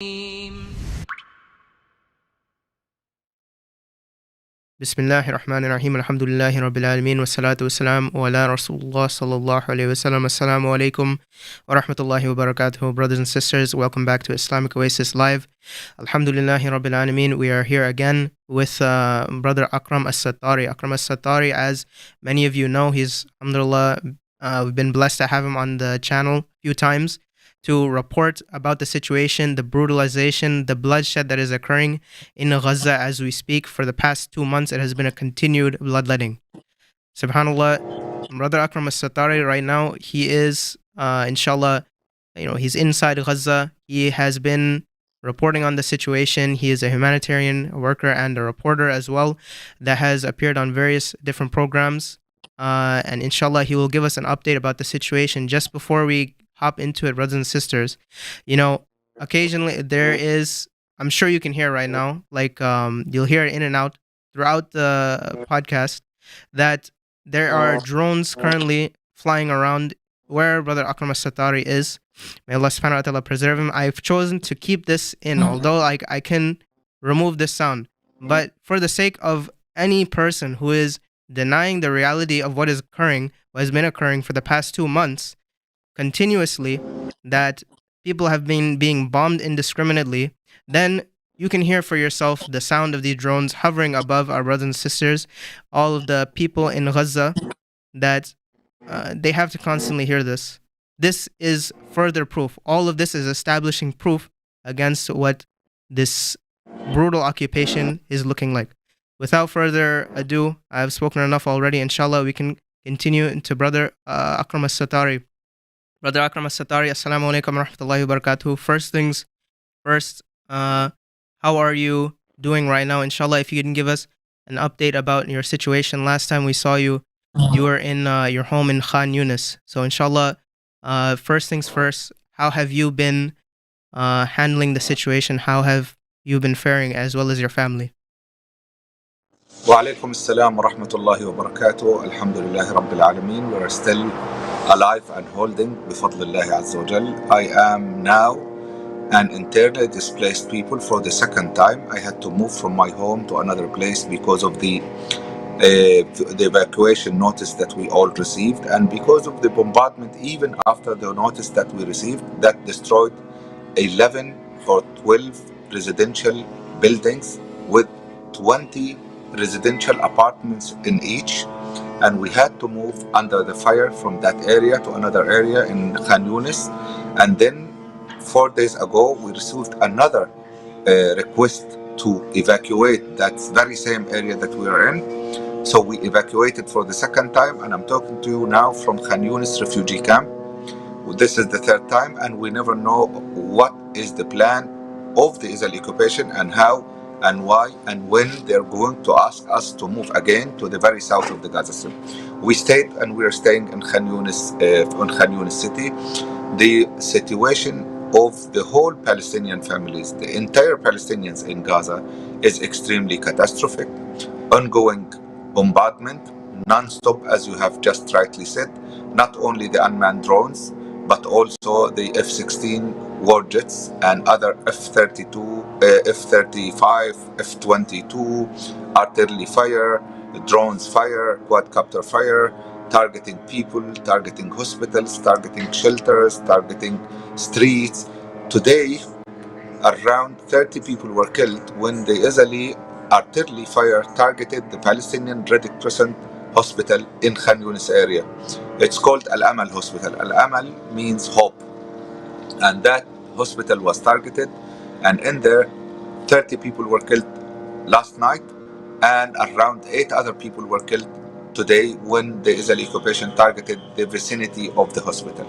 Bismillahir Rahmanir Rahim. Alhamdulillahi Rabbil Alameen. Wassalatu wassalamu ala Rasulullah sallallahu alayhi wasallam. Assalamu alaikum wa rahmatullahi wa barakatuh. Brothers and sisters, welcome back to Islamic Oasis Live. Alhamdulillahi Rabbil Alameen. We are here again with Brother Akram El Satarri. Akram El Satarri, as many of you know, he's, alhamdulillah, we've been blessed to have him on the channel a few times to report about the situation, the brutalization, the bloodshed that is occurring in Gaza as we speak. For the past 2 months, it has been a continued bloodletting. Subhanallah, Brother Akram El Satarri right now, he is, inshallah, he's inside Gaza. He has been reporting on the situation. He is a humanitarian worker and a reporter as well that has appeared on various different programs. And inshallah, he will give us an update about the situation. Just before we hop into it, brothers and sisters, occasionally there is, I'm sure you can hear right now, like you'll hear it in and out throughout the podcast, that there are drones currently flying around where Brother Akram El Satarri is. May Allah subhanahu wa ta'ala preserve him. I've chosen to keep this in, although I can remove this sound. But for the sake of any person who is denying the reality of what is occurring, what has been occurring for the past 2 months, continuously, that people have been being bombed indiscriminately, then you can hear for yourself the sound of these drones hovering above our brothers and sisters, all of the people in Gaza, that they have to constantly hear this. This is further proof. All of this is establishing proof against what this brutal occupation is looking like. Without further ado, I've spoken enough already. Inshallah, we can continue into Brother Akram El Satarri. Brother Akram El Satarri, assalamu alaikum wa rahmatullahi wa barakatuh. First things first, how are you doing right now? Inshallah, if you can give us an update about your situation. Last time we saw you, you were in your home in Khan Yunis. So inshallah, first things first, how have you been handling the situation? How have you been faring, as well as your family? وعليكم السلام ورحمة الله وبركاته. الحمد لله رب العالمين. We are still alive and holding بفضل الله عز وجل. I am now an internally displaced people for the second time. I had to move from my home to another place because of the evacuation notice that we all received, and because of the bombardment even after the notice that we received that destroyed 11 or 12 residential buildings with 20 residential apartments in each, and we had to move under the fire from that area to another area in Khan Yunis. And then 4 days ago we received another request to evacuate that very same area that we are in. So we evacuated for the second time, and I'm talking to you now from Khan Yunis refugee camp. This is the third time, and we never know what is the plan of the Israeli occupation and how and why and when they're going to ask us to move again to the very south of the Gaza Strip. We stayed, and we are staying in Khan Yunis city. The situation of the whole Palestinian families, the entire Palestinians in Gaza, is extremely catastrophic. Ongoing bombardment, non-stop, as you have just rightly said, not only the unmanned drones, but also the F-16 warjets and other F-32, F-35, F-22, artillery fire, drones fire, quadcopter fire, targeting people, targeting hospitals, targeting shelters, targeting streets. Today, around 30 people were killed when the Israeli artillery fire targeted the Palestinian Red Crescent hospital in Khan Yunis area. It's called Al-Amal Hospital. Al-Amal means hope. And that hospital was targeted, and in there 30 people were killed last night, and around 8 other people were killed today when the Israeli occupation targeted the vicinity of the hospital.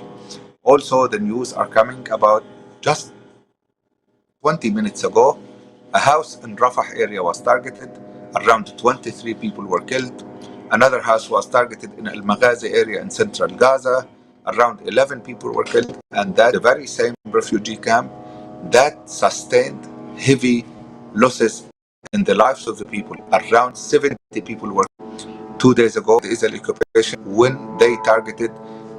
Also, the news are coming about just 20 minutes ago, a house in Rafah area was targeted. Around 23 people were killed. Another house was targeted in Al Maghazi area in central Gaza. Around 11 people were killed. And that the very same refugee camp that sustained heavy losses in the lives of the people. Around 70 people were killed 2 days ago. The Israeli occupation, when they targeted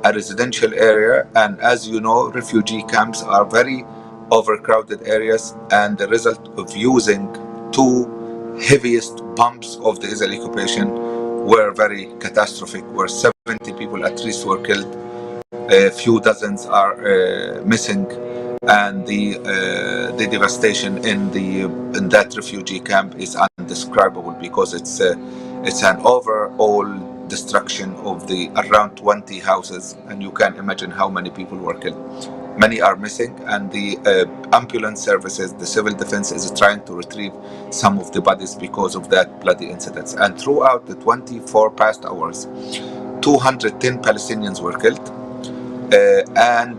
a residential area, and as you know, refugee camps are very overcrowded areas, and the result of using two heaviest bombs of the Israeli occupation were very catastrophic, where 70 people at least were killed, a few dozens are missing, and the devastation in that refugee camp is undescribable, because it's an overall destruction of the around 20 houses, and you can imagine how many people were killed. Many are missing, and the ambulance services, the civil defense is trying to retrieve some of the bodies because of that bloody incidents. And throughout the 24 past hours, 210 Palestinians were killed, and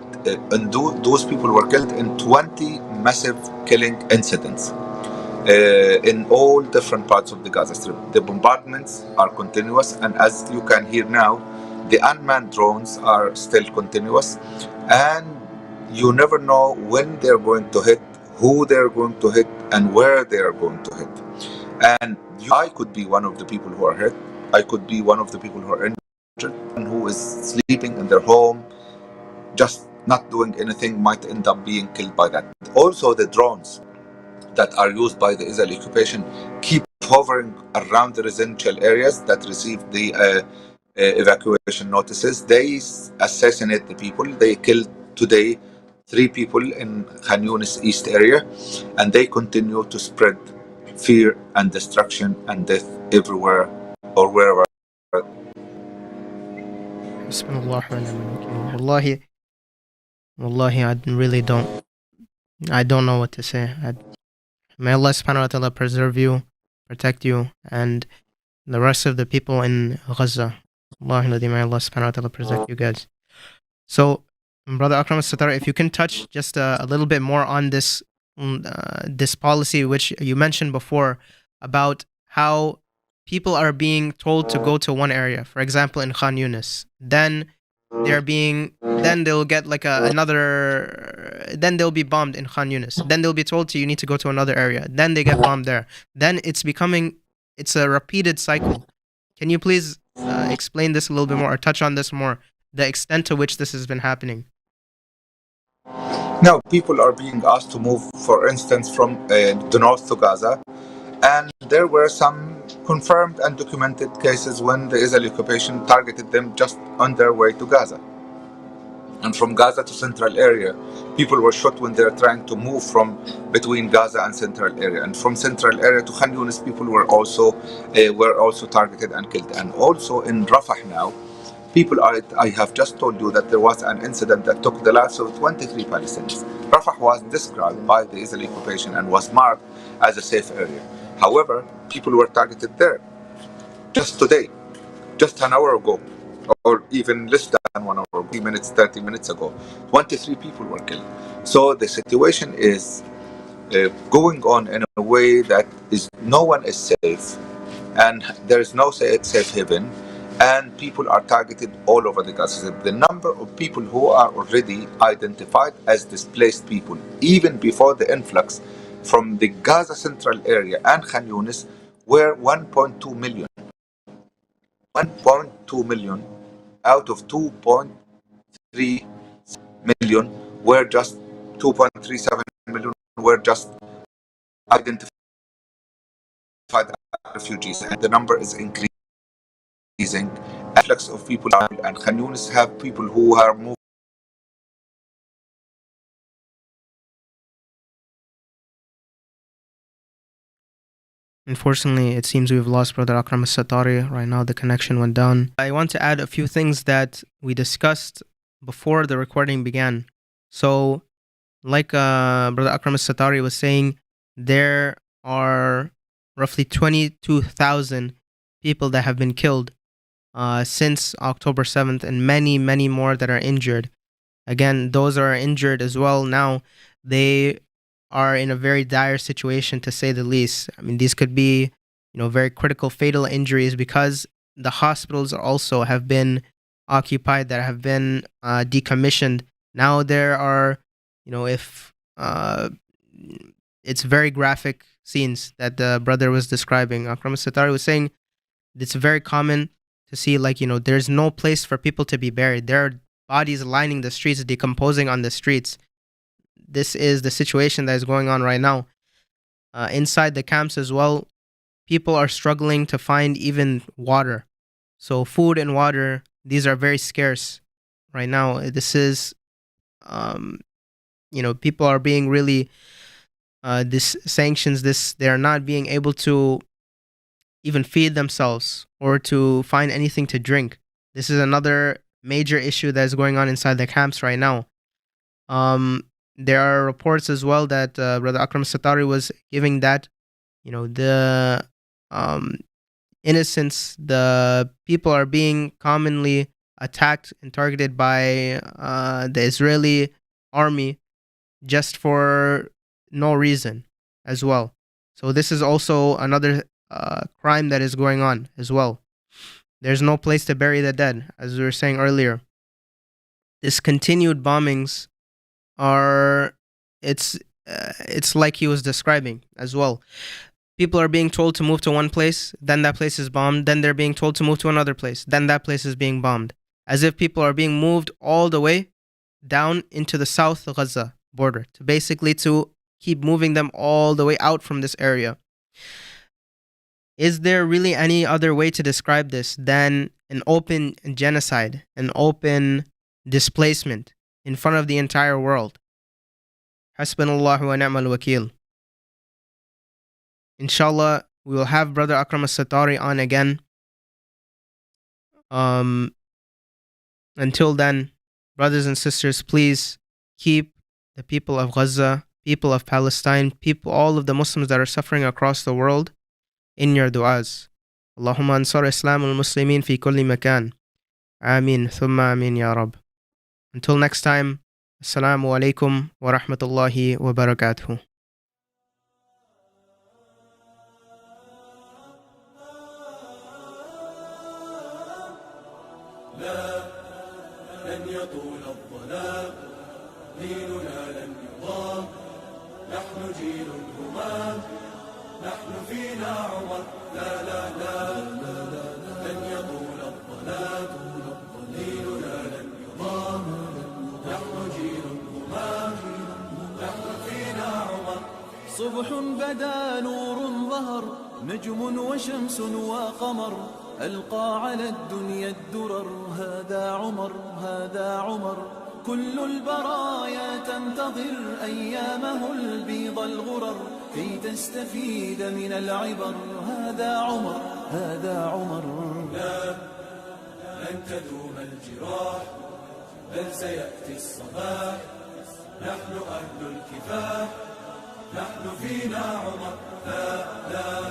those people were killed in 20 massive killing incidents in all different parts of the Gaza Strip. The bombardments are continuous, and as you can hear now, the unmanned drones are still continuous, and you never know when they're going to hit, who they're going to hit, and where they're going to hit. And I could be one of the people who are hit. I could be one of the people who are injured, and who is sleeping in their home, just not doing anything, might end up being killed by that. Also, the drones that are used by the Israeli occupation keep hovering around the residential areas that receive the evacuation notices. They assassinate the people. They killed today 3 people in Khan Yunis East area, and they continue to spread fear and destruction and death everywhere or wherever. Bismillah wa ni'mal wakeel. Wallahi, wallahi, I don't know what to say. May Allah subhanahu wa ta'ala preserve you, protect you, and the rest of the people in Gaza. Wallahi, may Allah subhanahu wa ta'ala protect you guys. So, Brother Akram El Satarri, if you can touch just a little bit more on this policy which you mentioned before, about how people are being told to go to one area, for example in Khan Yunis, then they'll get like then they'll be bombed in Khan Yunis, then they'll be told you need to go to another area, then they get bombed there, then it's a repeated cycle. Can you please explain this a little bit more, or touch on this more, the extent to which this has been happening? Now, people are being asked to move, for instance, from the north to Gaza, and there were some confirmed and documented cases when the Israeli occupation targeted them just on their way to Gaza. And from Gaza to central area, people were shot when they're trying to move from between Gaza and central area. And from central area to Khan Yunis, people were also targeted and killed. And also in Rafah now, I have just told you that there was an incident that took the lives of 23 Palestinians. Rafah was described by the Israeli occupation and was marked as a safe area. However, people were targeted there just today, just an hour ago, or even less than 1 hour, 30 minutes ago. 23 people were killed. So the situation is going on in a way that no one is safe, and there is no safe haven, and people are targeted all over the Gaza. The number of people who are already identified as displaced people, even before the influx from the Gaza central area and Khan Yunis, were 1.2 million. 1.2 million out of 2.3 million were just 2.37 million were just identified as refugees, and the number is increasing. Influx of people, and Khan Yunis have people who are moving. Unfortunately, it seems we've lost Brother Akram El Satarri. Right now, the connection went down. I want to add a few things that we discussed before the recording began. So, like Brother Akram El Satarri was saying, there are roughly 22,000 people that have been killed since October 7th, and many, many more that are injured. Again, those are injured as well now, they are in a very dire situation, to say the least. I mean, these could be, very critical, fatal injuries, because the hospitals also have been occupied, that have been decommissioned. Now there are, if it's very graphic scenes that the brother was describing. Akram El Satarri was saying it's very common to see, there's no place for people to be buried. There are bodies lining the streets, decomposing on the streets. this is the situation that is going on right now. Inside the camps as well, people are struggling to find even water. So food and water, these are very scarce right now. This is, people are being really, this sanctions, they are not being able to even feed themselves or to find anything to drink. This is another major issue that is going on inside the camps right now. There are reports as well that Brother Akram Satarri was giving that, the innocents, the people are being commonly attacked and targeted by the Israeli army just for no reason as well. So this is also another crime that is going on as well. There's no place to bury the dead, as we were saying earlier. This continued bombings are, it's like he was describing as well. People are being told to move to one place, then that place is bombed, then they're being told to move to another place, then that place is being bombed. As if people are being moved all the way down into the South Gaza border, to keep moving them all the way out from this area. Is there really any other way to describe this than an open genocide, an open displacement in front of the entire world? Hasbunallahu wa ni'mal wakil. Inshallah, we will have Brother Akram El Satarri on again. Until then, brothers and sisters, please keep the people of Gaza, people of Palestine, all of the Muslims that are suffering across the world in your du'as. Allahumma ansar Islam al-Muslimin fi kulli makan. Ameen, thumma ameen ya Rab. Until next time, Assalamu alaikum wa rahmatullahi wa barakatuh. لن يطول الظلام ديننا لن يضام نحن جيل الهمام نحن فينا عمر لا لا لا لن يطول الظلام ديننا لن يضام نحن جيل الهمام نحن فينا عمر صبح بدا نور ظهر نجم وشمس وقمر ألقى على الدنيا الدرر هذا عمر هذا عمر كل البرايا تنتظر أيامه البيض الغرر كي تستفيد من العبر هذا عمر هذا عمر لا لن تدوم الجراح بل سيأتي الصباح نحن أهل الكفاح نحن فينا عمر لا لا